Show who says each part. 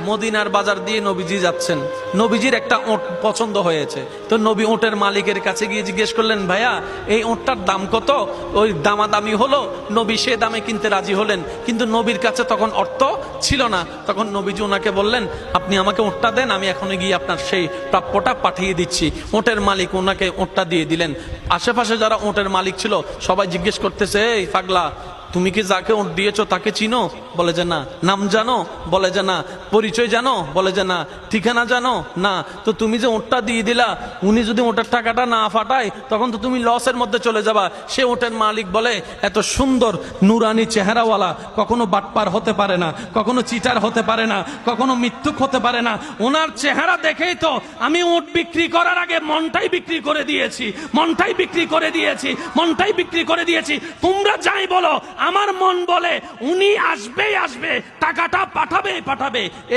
Speaker 1: মদিনার বাজার দিয়ে নবীজি যাচ্ছেন, নবীজির একটা ওট পছন্দ হয়েছে। তো নবী ওটের মালিকের কাছে গিয়ে জিজ্ঞেস করলেন, ভাইয়া এই ওটটার দাম কত? ওই দামাদামি হলো, নবী সে দামে কিনতে রাজি হলেন, কিন্তু নবীর কাছে তখন অর্থ ছিল না। তখন নবীজি ওনাকে বললেন, আপনি আমাকে ওটটা দেন, আমি এখনই গিয়ে আপনার সেই প্রাপ্যটা পাঠিয়ে দিচ্ছি। ওটের মালিক ওনাকে ওটটা দিয়ে দিলেন। আশেপাশে যারা ওটের মালিক ছিল সবাই জিজ্ঞেস করতেছে, এই পাগলা, তুমি কি যাকে ওট দিয়েছো তাকে চিনো? বলে যে না। নাম জানো? বলে যে না। পরিচয় জানো? বলে যে না। ঠিকানা জানো? না। তো তুমি যে ওটটা দিয়ে দিলা, উনি যদি ওটার টাকাটা না ফাটায় তখন তো তুমি লসের মধ্যে চলে যাবা। সে ওটের মালিক বলে, এত সুন্দর নুরানি চেহারাওয়ালা কখনো বাটপার হতে পারে না, কখনো চিটার হতে পারে না, কখনো মৃত্যুক হতে পারে না। ওনার চেহারা দেখেই তো আমি ওট বিক্রি করার আগে মনটাই বিক্রি করে দিয়েছি, মনটাই বিক্রি করে দিয়েছি, মনটাই বিক্রি করে দিয়েছি। তোমরা যাই বলো, আমার মন বলে উনি আসবেই আসবে, টাকাটা পাঠাবে পাঠাবে।